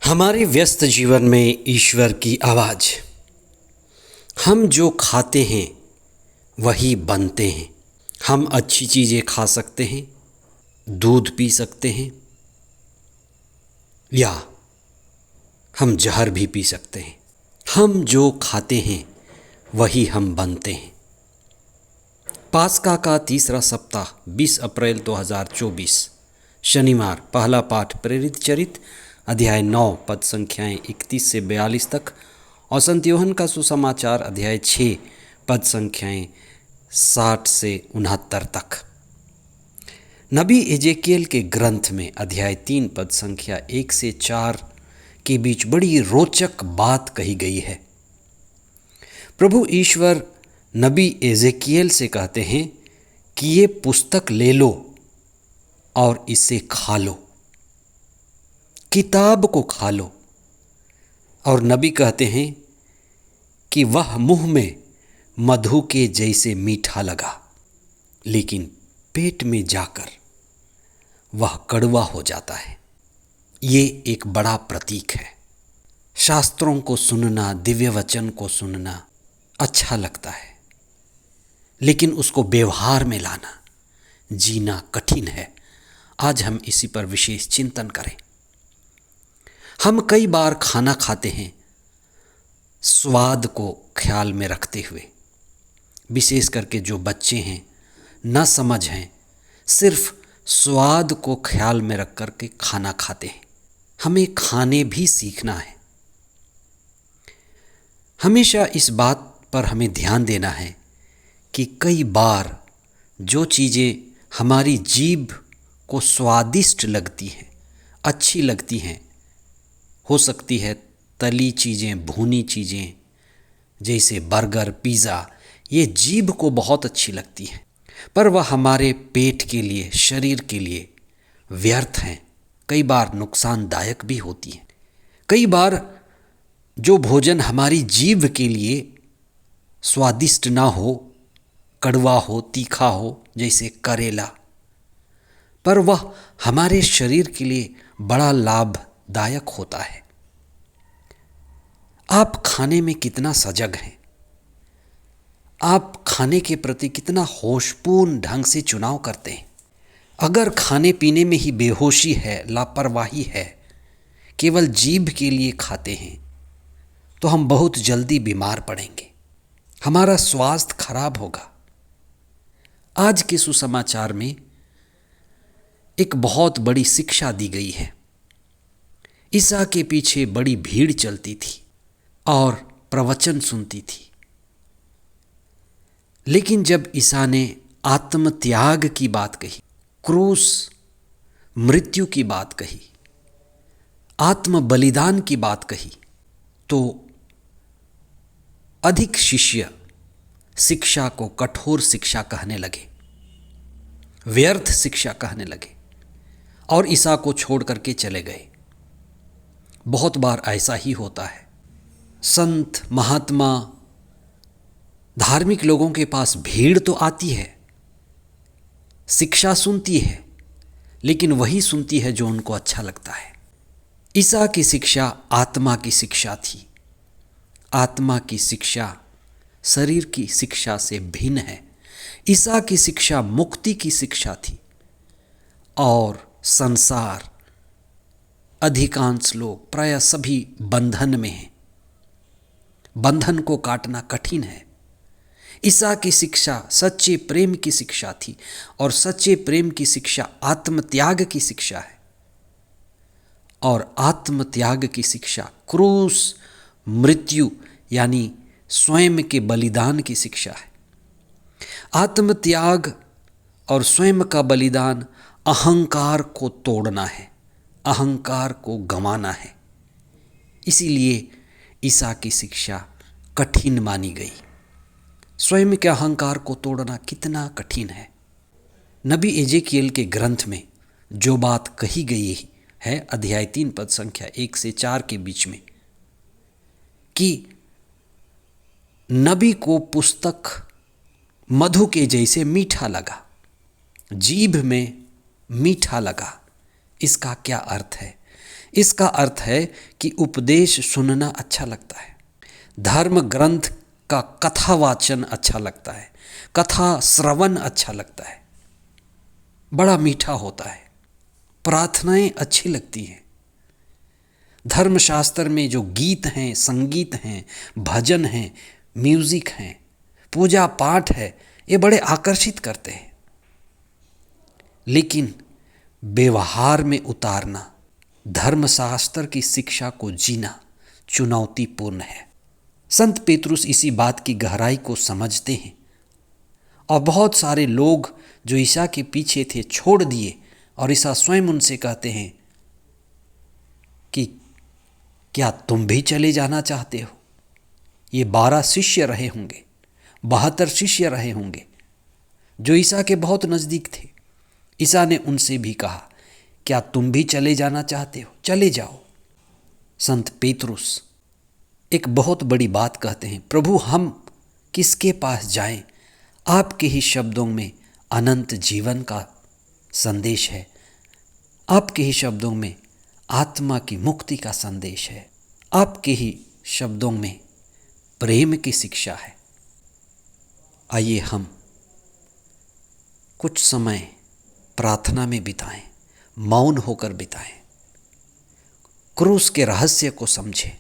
हमारे व्यस्त जीवन में ईश्वर की आवाज़। हम जो खाते हैं वही बनते हैं। हम अच्छी चीज़ें खा सकते हैं, दूध पी सकते हैं, या हम जहर भी पी सकते हैं। हम जो खाते हैं वही हम बनते हैं। पास्का का तीसरा सप्ताह 20 अप्रैल 2024 शनिवार। पहला पाठ प्रेरित चरित अध्याय 9 पद संख्याएं 31 से 42 तक और संत यूहन्ना का सुसमाचार अध्याय 6 पद संख्याएं 60 से 69 तक। नबी एजेकियल के ग्रंथ में अध्याय 3 पद संख्या 1 से 4 के बीच बड़ी रोचक बात कही गई है। प्रभु ईश्वर नबी एजेकियल से कहते हैं कि ये पुस्तक ले लो और इसे खा लो, किताब को खा लो। और नबी कहते हैं कि वह मुंह में मधु के जैसे मीठा लगा, लेकिन पेट में जाकर वह कड़वा हो जाता है। ये एक बड़ा प्रतीक है। शास्त्रों को सुनना, दिव्य वचन को सुनना अच्छा लगता है, लेकिन उसको व्यवहार में लाना, जीना कठिन है। आज हम इसी पर विशेष चिंतन करें। हम कई बार खाना खाते हैं स्वाद को ख्याल में रखते हुए। विशेष करके जो बच्चे हैं, ना समझ हैं, सिर्फ स्वाद को ख्याल में रख कर के खाना खाते हैं। हमें खाने भी सीखना है। हमेशा इस बात पर हमें ध्यान देना है कि कई बार जो चीज़ें हमारी जीभ को स्वादिष्ट लगती हैं, अच्छी लगती हैं, हो सकती है तली चीज़ें, भुनी चीज़ें जैसे बर्गर, पिज़्ज़ा, ये जीभ को बहुत अच्छी लगती हैं, पर वह हमारे पेट के लिए, शरीर के लिए व्यर्थ हैं। कई बार नुकसानदायक भी होती हैं। कई बार जो भोजन हमारी जीभ के लिए स्वादिष्ट ना हो, कड़वा हो, तीखा हो, जैसे करेला, पर वह हमारे शरीर के लिए बड़ा लाभदायक होता है। आप खाने में कितना सजग हैं? आप खाने के प्रति कितना होशपूर्ण ढंग से चुनाव करते हैं? अगर खाने पीने में ही बेहोशी है, लापरवाही है, केवल जीभ के लिए खाते हैं, तो हम बहुत जल्दी बीमार पड़ेंगे, हमारा स्वास्थ्य खराब होगा। आज के सुसमाचार में एक बहुत बड़ी शिक्षा दी गई है। ईसा के पीछे बड़ी भीड़ चलती थी और प्रवचन सुनती थी, लेकिन जब ईसा ने आत्मत्याग की बात कही, क्रूस, मृत्यु की बात कही, आत्म बलिदान की बात कही, तो अधिक शिष्य शिक्षा को कठोर शिक्षा कहने लगे, व्यर्थ शिक्षा कहने लगे और ईसा को छोड़ करके चले गए। बहुत बार ऐसा ही होता है। संत, महात्मा, धार्मिक लोगों के पास भीड़ तो आती है, शिक्षा सुनती है, लेकिन वही सुनती है जो उनको अच्छा लगता है। ईसा की शिक्षा आत्मा की शिक्षा थी। आत्मा की शिक्षा शरीर की शिक्षा से भिन्न है। ईसा की शिक्षा मुक्ति की शिक्षा थी और संसार, अधिकांश लोग, प्राय सभी बंधन में हैं। बंधन को काटना कठिन है। ईसा की शिक्षा सच्चे प्रेम की शिक्षा थी और सच्चे प्रेम की शिक्षा आत्मत्याग की शिक्षा है और आत्मत्याग की शिक्षा क्रूस, मृत्यु यानी स्वयं के बलिदान की शिक्षा है। आत्मत्याग और स्वयं का बलिदान अहंकार को तोड़ना है, अहंकार को गंवाना है। इसीलिए ईसा की शिक्षा कठिन मानी गई। स्वयं के अहंकार को तोड़ना कितना कठिन है। नबी एजेकियल के ग्रंथ में जो बात कही गई है अध्याय 3 पद संख्या 1 से 4 के बीच में, कि नबी को पुस्तक मधु के जैसे मीठा लगा, जीभ में मीठा लगा। इसका क्या अर्थ है? इसका अर्थ है कि उपदेश सुनना अच्छा लगता है, धर्म ग्रंथ का कथावाचन अच्छा लगता है, कथा श्रवण अच्छा लगता है, बड़ा मीठा होता है, प्रार्थनाएं अच्छी लगती हैं। धर्मशास्त्र में जो गीत हैं, संगीत हैं, भजन हैं, म्यूजिक हैं, पूजा पाठ है, ये बड़े आकर्षित करते हैं। लेकिन व्यवहार में उतारना, धर्मशास्त्र की शिक्षा को जीना चुनौतीपूर्ण है। संत पेतरुस इसी बात की गहराई को समझते हैं और बहुत सारे लोग जो ईसा के पीछे थे छोड़ दिए और ईसा स्वयं उनसे कहते हैं कि क्या तुम भी चले जाना चाहते हो? ये 12 शिष्य रहे होंगे, 72 शिष्य रहे होंगे जो ईसा के बहुत नज़दीक थे। ईसा ने उनसे भी कहा, क्या तुम भी चले जाना चाहते हो? चले जाओ। संत पेतरुस एक बहुत बड़ी बात कहते हैं, प्रभु हम किसके पास जाएं? आपके ही शब्दों में अनंत जीवन का संदेश है, आपके ही शब्दों में आत्मा की मुक्ति का संदेश है, आपके ही शब्दों में प्रेम की शिक्षा है। आइए हम कुछ समय प्रार्थना में बिताएं, मौन होकर बिताएं, क्रूस के रहस्य को समझें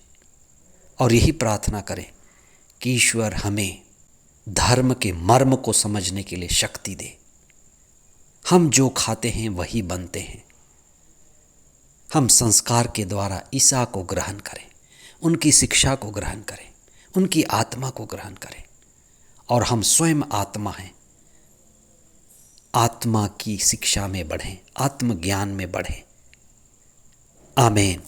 और यही प्रार्थना करें कि ईश्वर हमें धर्म के मर्म को समझने के लिए शक्ति दे। हम जो खाते हैं वही बनते हैं। हम संस्कार के द्वारा ईसा को ग्रहण करें, उनकी शिक्षा को ग्रहण करें, उनकी आत्मा को ग्रहण करें और हम स्वयं आत्मा हैं। आत्मा की शिक्षा में बढ़ें, आत्मज्ञान में बढ़ें। आमीन।